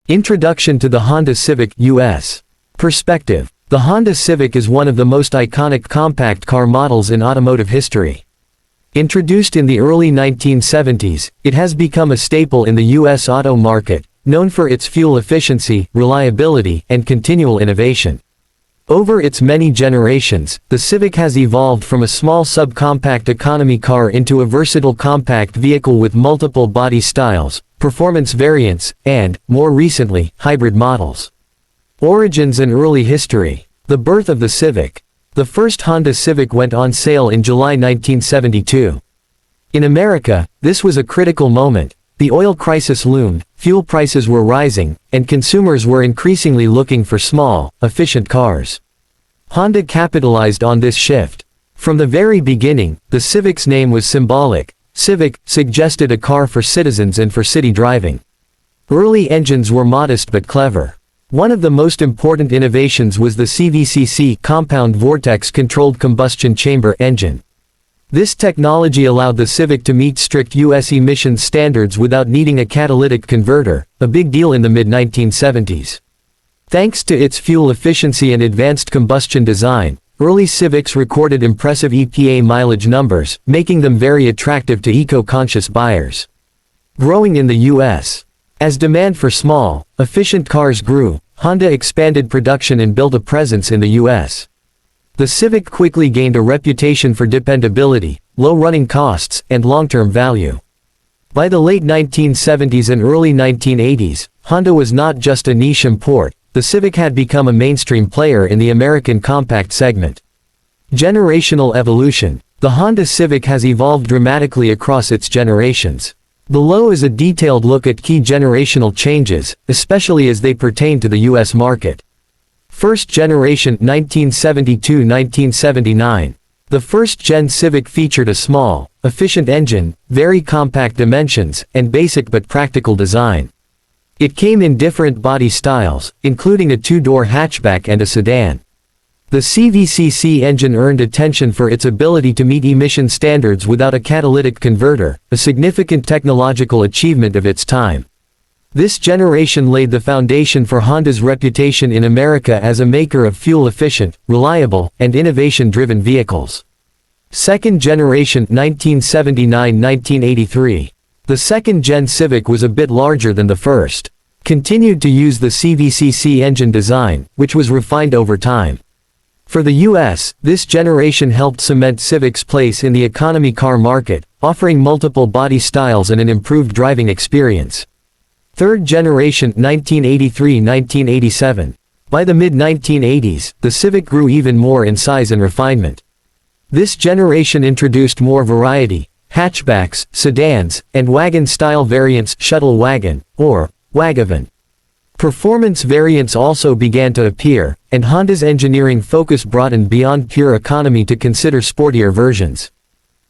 Introduction to the Honda Civic US. Perspective. The Honda Civic is one of the most iconic compact car models in automotive history. Introduced in the early 1970s, it has become a staple in the US auto market, known for its fuel efficiency, reliability, and continual innovation. Over its many generations, the Civic has evolved from a small subcompact economy car into a versatile compact vehicle with multiple body styles, performance variants, and, more recently, hybrid models. Origins and early history. The birth of the Civic. The first Honda Civic went on sale in July 1972. In America, this was a critical moment. The oil crisis loomed, fuel prices were rising, and consumers were increasingly looking for small, efficient cars. Honda capitalized on this shift. From the very beginning, the Civic's name was symbolic. Civic suggested a car for citizens and for city driving. Early engines were modest but clever. One of the most important innovations was the CVCC compound vortex-controlled combustion chamber engine. This technology allowed the Civic to meet strict U.S. emissions standards without needing a catalytic converter, a big deal in the mid-1970s. Thanks to its fuel efficiency and advanced combustion design, early Civics recorded impressive EPA mileage numbers, making them very attractive to eco-conscious buyers. Growing in the U.S. As demand for small, efficient cars grew, Honda expanded production and built a presence in the U.S. The Civic quickly gained a reputation for dependability, low running costs, and long-term value. By the late 1970s and early 1980s, Honda was not just a niche import, the Civic had become a mainstream player in the American compact segment. Generational evolution. The Honda Civic has evolved dramatically across its generations. Below is a detailed look at key generational changes, especially as they pertain to the U.S. market. First generation 1972-1979. The first-gen Civic featured a small, efficient engine, very compact dimensions, and basic but practical design. It came in different body styles, including a two-door hatchback and a sedan. The CVCC engine earned attention for its ability to meet emission standards without a catalytic converter, a significant technological achievement of its time. This generation laid the foundation for Honda's reputation in America as a maker of fuel-efficient, reliable, and innovation-driven vehicles. Second generation 1979-1983. The second-gen Civic was a bit larger than the first. Continued to use the CVCC engine design, which was refined over time. For the U.S., this generation helped cement Civic's place in the economy car market, offering multiple body styles and an improved driving experience. Third generation 1983-1987. By the mid-1980s, the Civic grew even more in size and refinement. This generation introduced more variety, hatchbacks, sedans, and wagon-style variants, shuttle wagon, or wagavan. Performance variants also began to appear, and Honda's engineering focus broadened beyond pure economy to consider sportier versions.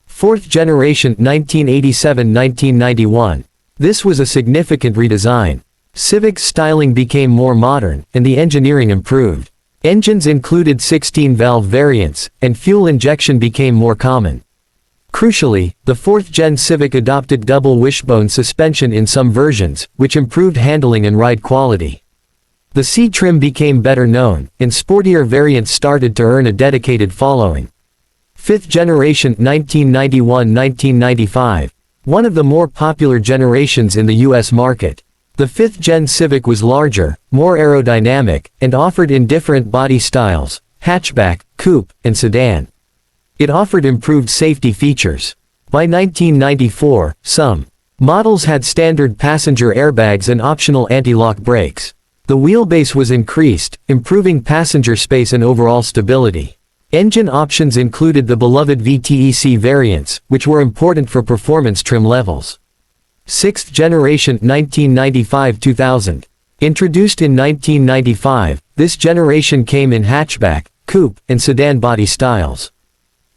Fourth generation 1987-1991. This was a significant redesign. Civic's styling became more modern, and the engineering improved. Engines included 16-valve variants, and fuel injection became more common. Crucially, the fourth-gen Civic adopted double wishbone suspension in some versions, which improved handling and ride quality. The C trim became better known, and sportier variants started to earn a dedicated following. Fifth generation 1991-1995. One of the more popular generations in the U.S. market. The fifth-gen Civic was larger, more aerodynamic, and offered in different body styles, hatchback, coupe, and sedan. It offered improved safety features. By 1994, some models had standard passenger airbags and optional anti-lock brakes. The wheelbase was increased, improving passenger space and overall stability. Engine options included the beloved VTEC variants, which were important for performance trim levels. Sixth generation 1995-2000. Introduced in 1995, this generation came in hatchback, coupe, and sedan body styles.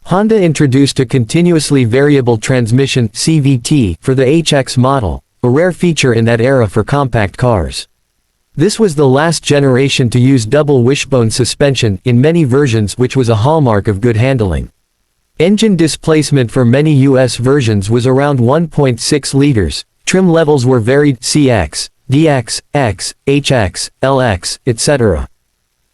Honda introduced a continuously variable transmission (CVT) for the HX model, a rare feature in that era for compact cars. This was the last generation to use double wishbone suspension in many versions, which was a hallmark of good handling. Engine displacement for many US versions was around 1.6 liters, trim levels were varied CX, DX, X, HX, LX, etc.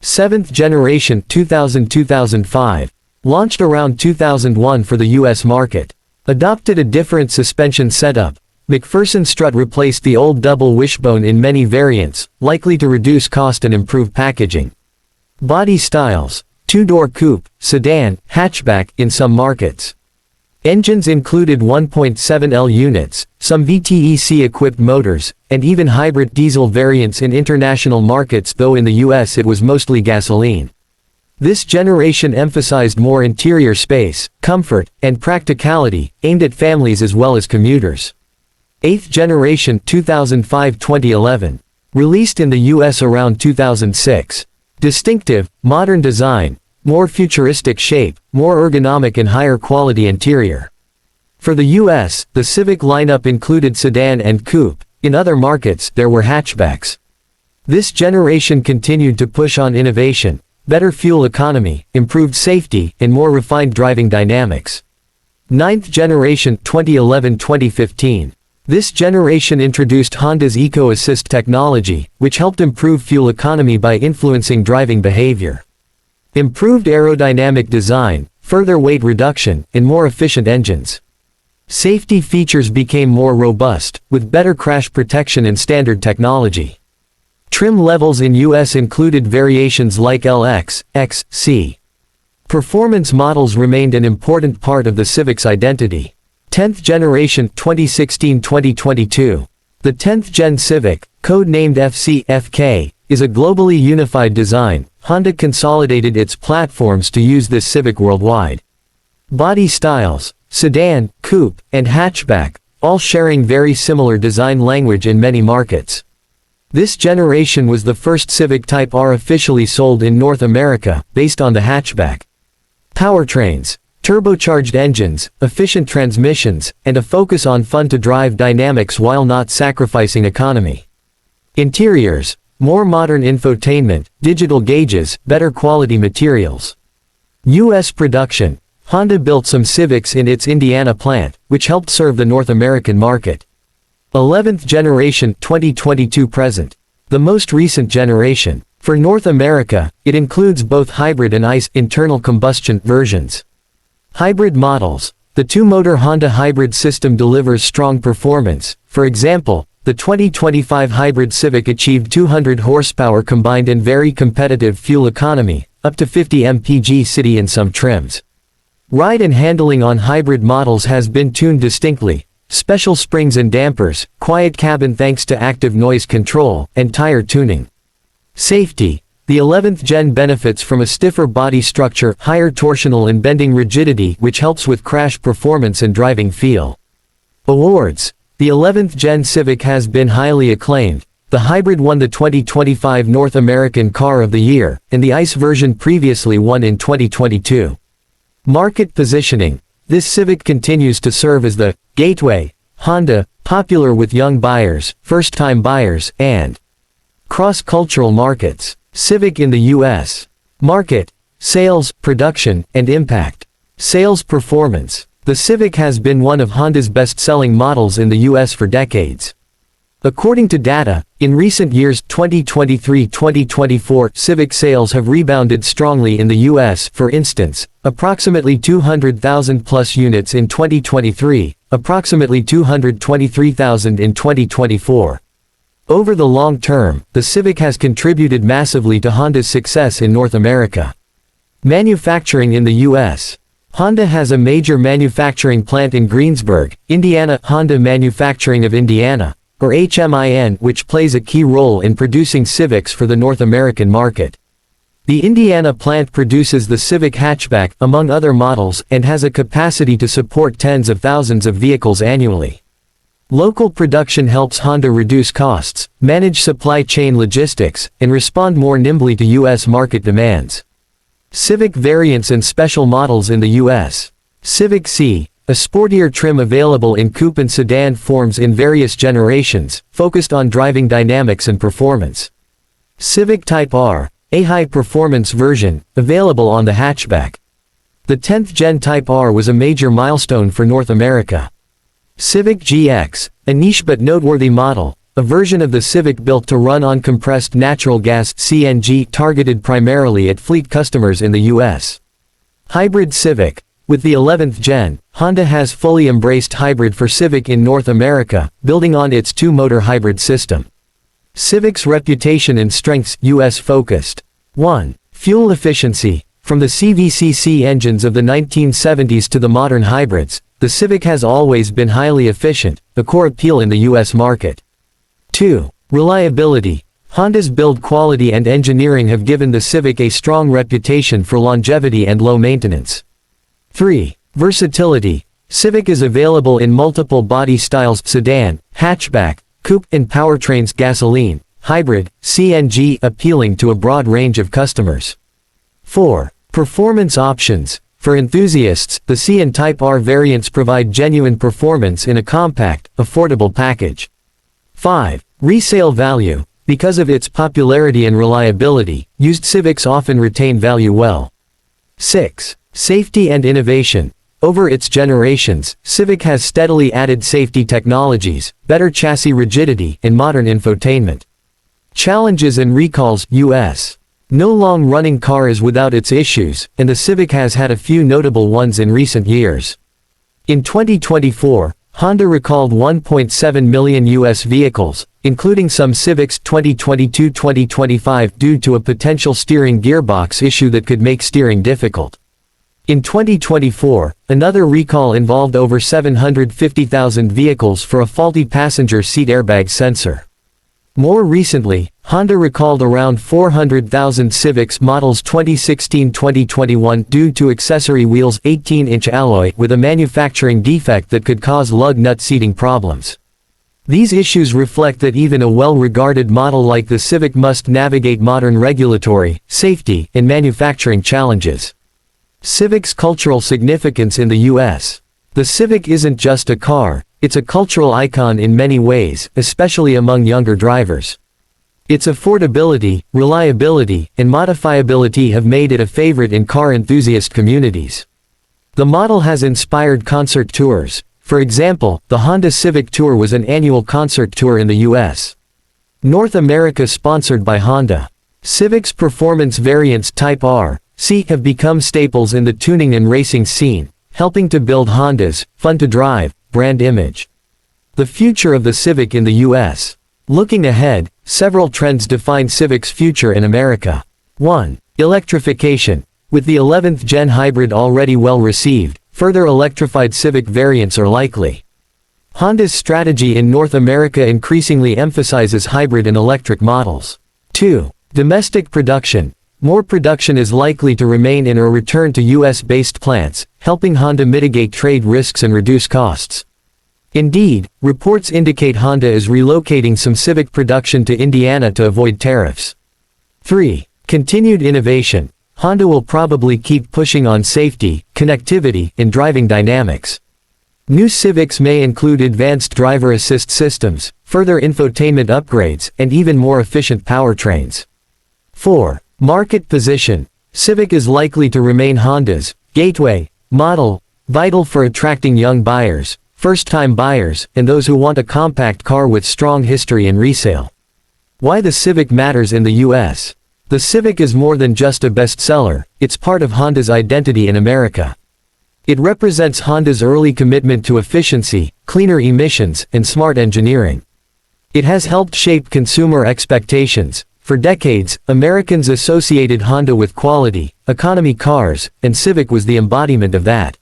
7th generation 2000-2005. Launched around 2001 for the US market. Adopted a different suspension setup. McPherson strut replaced the old double wishbone in many variants, likely to reduce cost and improve packaging. Body styles: two-door coupe, sedan, hatchback in some markets. Engines included 1.7L units, some VTEC-equipped motors, and even hybrid diesel variants in international markets, though in the US it was mostly gasoline. This generation emphasized more interior space, comfort, and practicality, aimed at families as well as commuters. 8th generation 2005-2011. Released in the US around 2006. Distinctive, modern design, more futuristic shape, more ergonomic and higher quality interior. For the US, the Civic lineup included sedan and coupe. In other markets, there were hatchbacks. This generation continued to push on innovation, better fuel economy, improved safety, and more refined driving dynamics. 9th generation 2011-2015. This generation introduced Honda's Eco Assist technology, which helped improve fuel economy by influencing driving behavior. Improved aerodynamic design, further weight reduction, and more efficient engines. Safety features became more robust, with better crash protection and standard technology. Trim levels in US included variations like LX, X, C. Performance models remained an important part of the Civic's identity. 10th generation 2016-2022. The 10th Gen Civic, code-named FC-FK, is a globally unified design. Honda consolidated its platforms to use this Civic worldwide. Body styles: sedan, coupe, and hatchback, all sharing very similar design language in many markets. This generation was the first Civic Type R officially sold in North America, based on the hatchback. Powertrains: turbocharged engines, efficient transmissions, and a focus on fun-to-drive dynamics while not sacrificing economy. Interiors: more modern infotainment, digital gauges, better quality materials. U.S. production: Honda built some Civics in its Indiana plant, which helped serve the North American market. 11th generation 2022 present. The most recent generation. For North America, it includes both hybrid and ICE internal combustion versions. Hybrid models. The two-motor Honda hybrid system delivers strong performance. For example, the 2025 hybrid Civic achieved 200 horsepower combined and very competitive fuel economy, up to 50 mpg city in some trims. Ride and handling on hybrid models has been tuned distinctly. Special springs and dampers, quiet cabin thanks to active noise control, and tire tuning. Safety. The 11th Gen benefits from a stiffer body structure, higher torsional and bending rigidity, which helps with crash performance and driving feel. Awards. The 11th Gen Civic has been highly acclaimed. The hybrid won the 2025 North American Car of the Year, and the ICE version previously won in 2022. Market positioning. This Civic continues to serve as the gateway Honda, popular with young buyers, first-time buyers, and cross-cultural markets. Civic in the U.S. market. Sales, production, and impact. Sales performance. The Civic has been one of Honda's best-selling models in the U.S. for decades. According to data, in recent years 2023-2024, Civic sales have rebounded strongly in the U.S. For instance, approximately 200,000 plus units in 2023, approximately 223,000 in 2024. Over the long term, the Civic has contributed massively to Honda's success in North America. Manufacturing in the U.S. Honda has a major manufacturing plant in Greensburg, Indiana, Honda Manufacturing of Indiana, or HMIN, which plays a key role in producing Civics for the North American market. The Indiana plant produces the Civic hatchback, among other models, and has a capacity to support tens of thousands of vehicles annually. Local production helps Honda reduce costs, manage supply chain logistics, and respond more nimbly to U.S. market demands. Civic variants and special models in the U.S. Civic C, a sportier trim available in coupe and sedan forms in various generations, focused on driving dynamics and performance. Civic Type R, a high-performance version, available on the hatchback. The 10th Gen Type R was a major milestone for North America. Civic GX, a niche but noteworthy model, a version of the Civic built to run on compressed natural gas (CNG) targeted primarily at fleet customers in the U.S. Hybrid Civic. With the 11th gen, Honda has fully embraced hybrid for Civic in North America, building on its two-motor hybrid system. Civic's reputation and strengths: U.S. focused. 1. Fuel efficiency. From the CVCC engines of the 1970s to the modern hybrids, the Civic has always been highly efficient, a core appeal in the U.S. market. 2. Reliability. Honda's build quality and engineering have given the Civic a strong reputation for longevity and low maintenance. 3. Versatility. Civic is available in multiple body styles: sedan, hatchback, coupe, and powertrains: gasoline, hybrid, CNG, appealing to a broad range of customers. 4. Performance options. For enthusiasts, the C and Type R variants provide genuine performance in a compact, affordable package. 5. Resale value. Because of its popularity and reliability, used Civics often retain value well. 6. Safety and innovation. Over its generations, Civic has steadily added safety technologies, better chassis rigidity, and modern infotainment. Challenges and recalls: U.S. No long-running car is without its issues, and the Civic has had a few notable ones in recent years. In 2024, Honda recalled 1.7 million U.S. vehicles, including some Civics 2022-2025 due to a potential steering gearbox issue that could make steering difficult. In 2024, another recall involved over 750,000 vehicles for a faulty passenger seat airbag sensor. More recently, Honda recalled around 400,000 Civics models 2016-2021 due to accessory wheels 18-inch alloy with a manufacturing defect that could cause lug nut seating problems. These issues reflect that even a well-regarded model like the Civic must navigate modern regulatory, safety, and manufacturing challenges. Civic's cultural significance in the U.S. The Civic isn't just a car, it's a cultural icon in many ways, especially among younger drivers. Its affordability, reliability, and modifiability have made it a favorite in car enthusiast communities. The model has inspired concert tours. For example, the Honda Civic Tour was an annual concert tour in the U.S. North America sponsored by Honda. Civic's performance variants Type R, C have become staples in the tuning and racing scene, helping to build Honda's fun-to-drive brand image. The future of the Civic in the U.S. Looking ahead, several trends define Civic's future in America. 1. Electrification. With the 11th gen hybrid already well received, further electrified Civic variants are likely. Honda's strategy in North America increasingly emphasizes hybrid and electric models. 2. Domestic production. More production is likely to remain in or return to U.S.-based plants, helping Honda mitigate trade risks and reduce costs. Indeed, reports indicate Honda is relocating some Civic production to Indiana to avoid tariffs. 3. Continued innovation. Honda will probably keep pushing on safety, connectivity, and driving dynamics. New Civics may include advanced driver assist systems, further infotainment upgrades, and even more efficient powertrains. 4. Market position. Civic is likely to remain Honda's gateway model, vital for attracting young buyers, first-time buyers, and those who want a compact car with strong history in resale. Why the Civic matters in the U.S. The Civic is more than just a bestseller, it's part of Honda's identity in America. It represents Honda's early commitment to efficiency, cleaner emissions, and smart engineering. It has helped shape consumer expectations. For decades, Americans associated Honda with quality, economy cars, and Civic was the embodiment of that.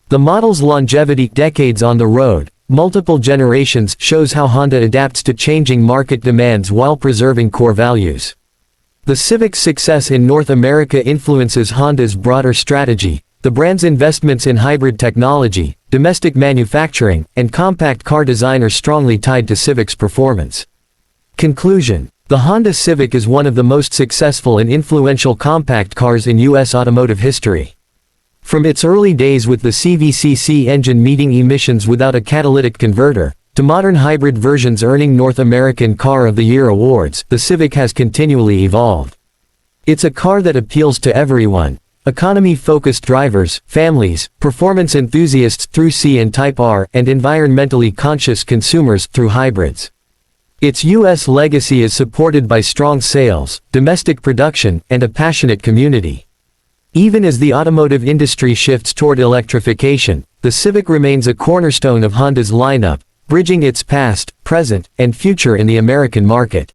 The model's longevity, decades on the road, multiple generations, shows how Honda adapts to changing market demands while preserving core values. The Civic's success in North America influences Honda's broader strategy. The brand's investments in hybrid technology, domestic manufacturing, and compact car design are strongly tied to Civic's performance. Conclusion. The Honda Civic is one of the most successful and influential compact cars in U.S. automotive history. From its early days with the CVCC engine meeting emissions without a catalytic converter, to modern hybrid versions earning North American Car of the Year awards, the Civic has continually evolved. It's a car that appeals to everyone: economy-focused drivers, families, performance enthusiasts through C and Type R, and environmentally conscious consumers through hybrids. Its U.S. legacy is supported by strong sales, domestic production, and a passionate community. Even as the automotive industry shifts toward electrification, the Civic remains a cornerstone of Honda's lineup, bridging its past, present, and future in the American market.